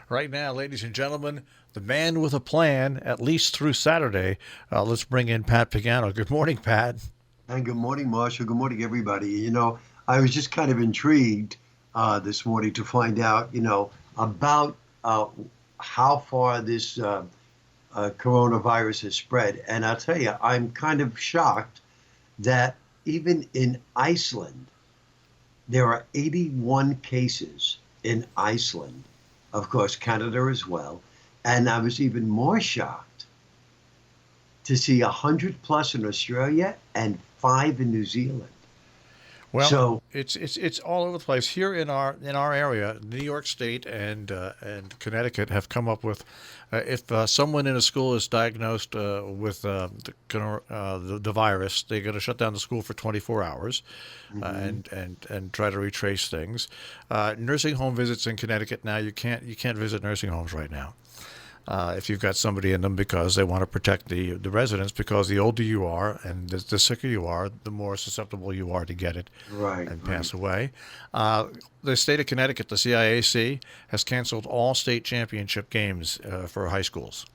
Right now, ladies and gentlemen, the man with a plan, at least through Saturday. Let's bring in Pat Pagano. Good morning, Pat. And good morning, Marshall. Good morning, everybody. I was just kind of intrigued this morning to find out, about how far this coronavirus has spread. And I'll tell you, I'm kind of shocked that even in Iceland, there are 81 cases in Iceland. Of course, Canada as well. And I was even more shocked to see 100 plus in Australia and five in New Zealand. Well, So, it's all over the place here in our area. New York State and Connecticut have come up with if someone in a school is diagnosed with the virus, they're going to shut down the school for 24 hours mhm. and try to retrace things. Nursing home visits in Connecticut now you can't visit nursing homes right now. If you've got somebody in them because they want to protect the residents because the older you are and the sicker you are, the more susceptible you are to get it Right, and right. pass away. The state of Connecticut, the CIAC, has canceled all state championship games for high schools.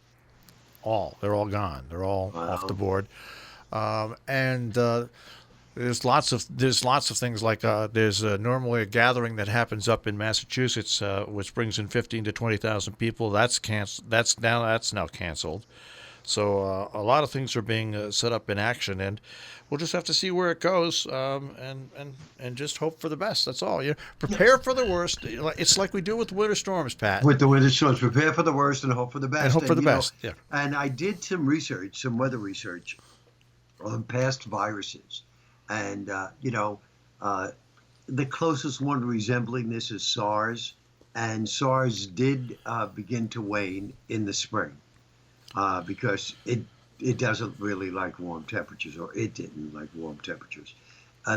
They're all gone. They're all off the Wow. board. And there's lots of things like there's normally a gathering that happens up in Massachusetts, which brings in 15 to 20,000 people. That's now canceled. So a lot of things are being set up in action, and we'll just have to see where it goes, and just hope for the best. That's all. Prepare for the worst. It's like we do with winter storms, Pat, With the winter storms, prepare for the worst and hope for the and best. hope for And, the best. Yeah. and I did some research, some weather research on past viruses. And, uh, the closest one resembling this is SARS. And SARS did begin to wane in the spring because it doesn't really like warm temperatures, or it didn't like warm temperatures.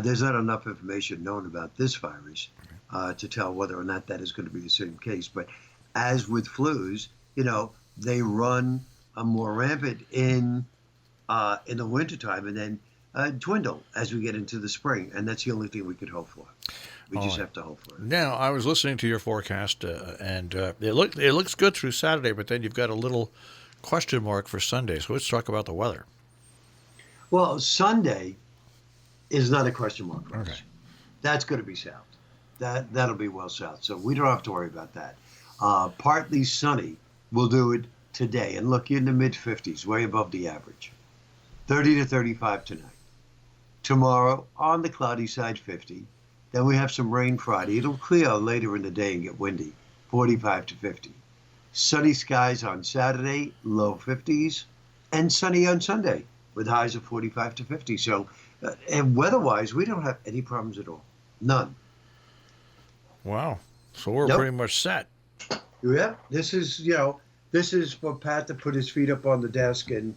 There's not enough information known about this virus to tell whether or not that is going to be the same case. But as with flus, they run more rampant in the wintertime and then dwindle as we get into the spring. And that's the only thing we could hope for. We All just right. have to hope for it. Now, I was listening to your forecast, and it looks good through Saturday, but then you've got a little question mark for Sunday. So let's talk about the weather. Well, Sunday is not a question mark for Okay. us. That's going to be south. That'll be well south. So we don't have to worry about that. Partly sunny. We'll do it today. And look, you're in the mid 50s, way above the average. 30 to 35 tonight. Tomorrow, on the cloudy side, 50. Then we have some rain Friday. It'll clear later in the day and get windy, 45 to 50. Sunny skies on Saturday, low 50s, and sunny on Sunday with highs of 45 to 50. So, and weather-wise, we don't have any problems at all. None. Wow. So we're Nope. pretty much set. Yeah. This is for Pat to put his feet up on the desk and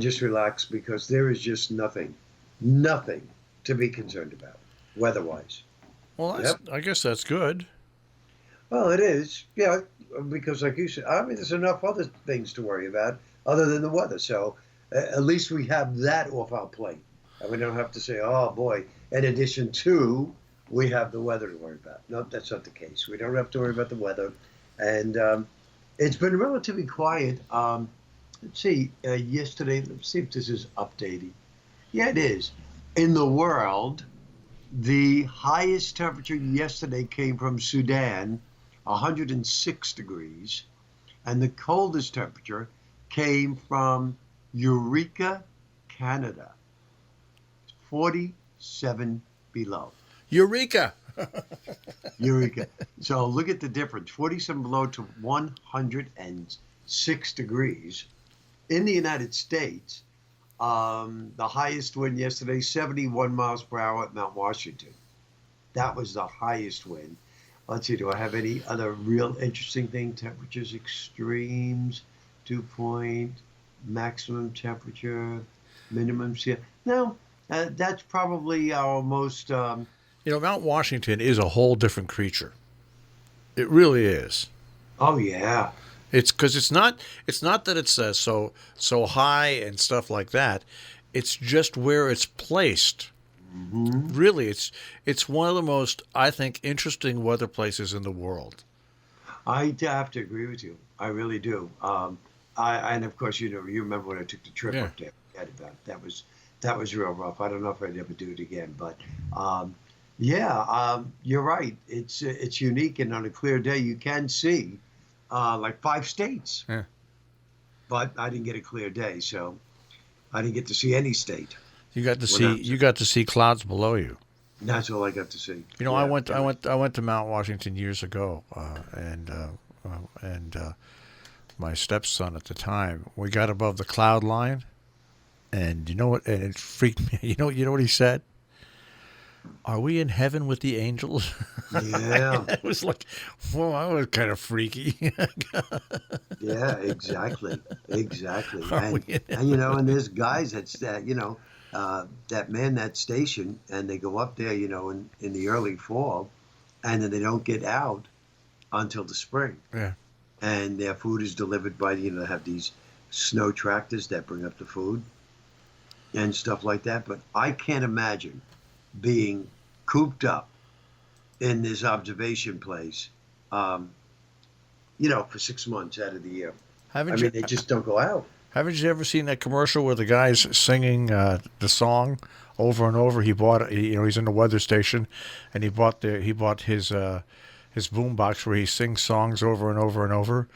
just relax because there is just nothing to be concerned about weather-wise. Well, Yep. I guess that's good. Well, it is. Yeah, because like you said, I mean, there's enough other things to worry about other than the weather. So at least we have that off our plate. And we don't have to say, oh boy, in addition to, we have the weather to worry about. No, that's not the case. We don't have to worry about the weather. And it's been relatively quiet. Let's see, yesterday, let's see if this is updated. Yeah, it is. In the world, the highest temperature yesterday came from Sudan, 106 degrees, and the coldest temperature came from Eureka, Canada, 47 below. Eureka! Eureka. So look at the difference, 47 below to 106 degrees. In the United States, the highest wind yesterday, 71 miles per hour at Mount Washington. That was the highest wind. Let's see, do I have any other real interesting thing? Temperatures, extremes, dew point, maximum temperature, minimum. No, that's probably our most. Mount Washington is a whole different creature. It really is. Oh yeah. It's because it's not that it's so high and stuff like that. It's just where it's placed. Hmm. Really, it's one of the most, I think, interesting weather places in the world. I have to agree with you. I really do. And of course, you remember when I took the trip Yeah. up there. That was real rough. I don't know if I'd ever do it again, but yeah, you're right. It's unique, and on a clear day, you can see like 5 states. Yeah. But I didn't get a clear day, so I didn't get to see any state. You got to see clouds below you. That's all I got to see. You know, Yeah. I went to Mount Washington years ago, and my stepson at the time, we got above the cloud line, and you know what? And it freaked me. You know what he said? Are we in heaven with the angels? Yeah. It was like, well, that was kind of freaky. Yeah, exactly, exactly. Are we in And heaven? and there's guys that man that station, and they go up there, in the early fall, and then they don't get out until the spring, Yeah. and their food is delivered by they have these snow tractors that bring up the food and stuff like that. But I can't imagine being cooped up in this observation place, for 6 months out of the year. I Haven't you mean, they just don't go out. haven't you ever seen that commercial where the guy's singing the song over and over? He's in the weather station, and he bought his boombox where he sings songs over and over and over,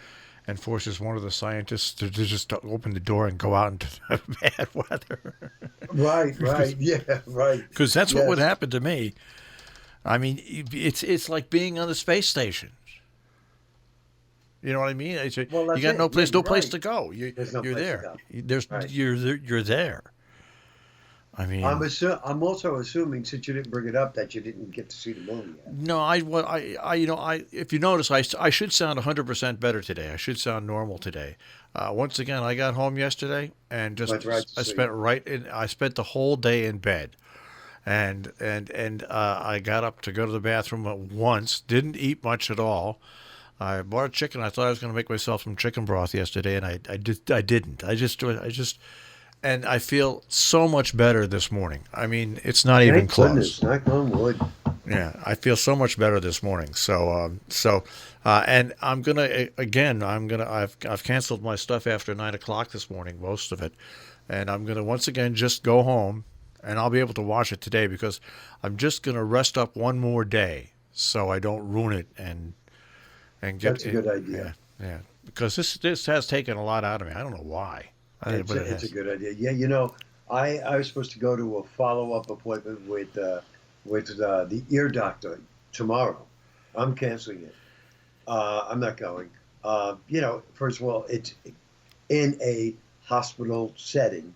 and forces one of the scientists to just open the door and go out into the bad weather. Right, right, yeah, right. Because that's what would Yes. happen to me. I mean, it's like being on the space station. You know what I mean? Well, You that's got it. Yeah, no you're place right. to go. There's no You're place to there. go. Right. You're there. I mean, I'm also assuming, since you didn't bring it up, that you didn't get to see the movie yet. no, if you notice, I should sound 100% better today. I should sound normal today. Once again, I got home yesterday and That's right. I spent the whole day in bed, and I got up to go to the bathroom once. Didn't eat much at all. I bought a chicken. I thought I was going to make myself some chicken broth yesterday, and I didn't. And I feel so much better this morning. I mean, it's not even Thank close. goodness. Knock on wood. Yeah, I feel so much better this morning. And I'm gonna again. I've canceled my stuff after 9 o'clock this morning, most of it, and I'm gonna once again just go home, and I'll be able to watch it today because I'm just gonna rest up one more day so I don't ruin it and get. That's a good idea. Yeah, yeah. Because this has taken a lot out of me. I don't know why. But it It's a has. good idea. Yeah, I was supposed to go to a follow-up appointment with the ear doctor tomorrow. I'm canceling it. I'm not going. First of all, it's in a hospital setting,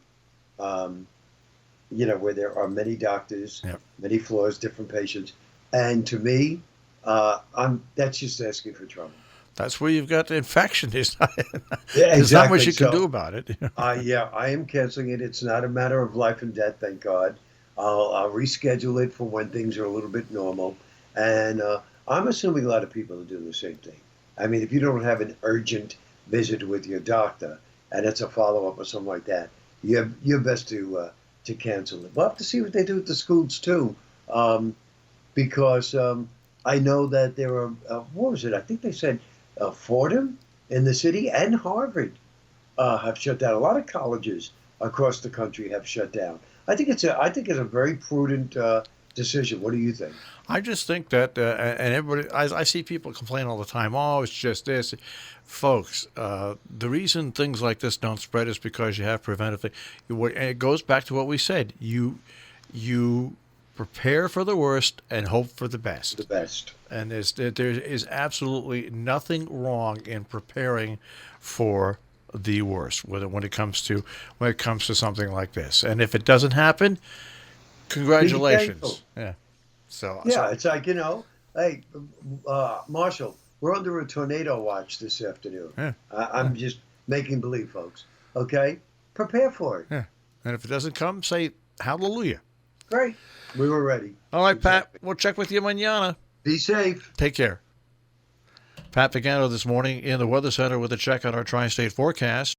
where there are many doctors, Yep. many floors, different patients, and to me, that's just asking for trouble. That's where you've got the infection. Yeah, There's not much exactly. you can do So, about it. yeah, I am canceling it. It's not a matter of life and death, thank God. I'll reschedule it for when things are a little bit normal, and I'm assuming a lot of people are doing the same thing. I mean, if you don't have an urgent visit with your doctor, and it's a follow-up or something like that, you're best to cancel it. We'll have to see what they do at the schools too, because I know that there are. What was it? I think they said Fordham in the city and Harvard have shut down. A lot of colleges across the country have shut down. I think it's a very prudent decision. What do you think? I just think that, and everybody, I see people complain all the time. Oh, it's just this, folks. The reason things like this don't spread is because you have preventive things. And it goes back to what we said. You prepare for the worst and hope for the best. The best. And there is absolutely nothing wrong in preparing for the worst, when it comes to something like this. And if it doesn't happen, congratulations. Yeah. Yeah, it's like, hey, Marshall, we're under a tornado watch this afternoon. Yeah. I'm just making believe, folks. Okay? Prepare for it. Yeah. And if it doesn't come, say hallelujah. Great. We were ready. All right, Exactly. Pat. We'll check with you mañana. Be safe. Take care. Pat Pagano this morning in the Weather Center with a check on our tri-state forecast.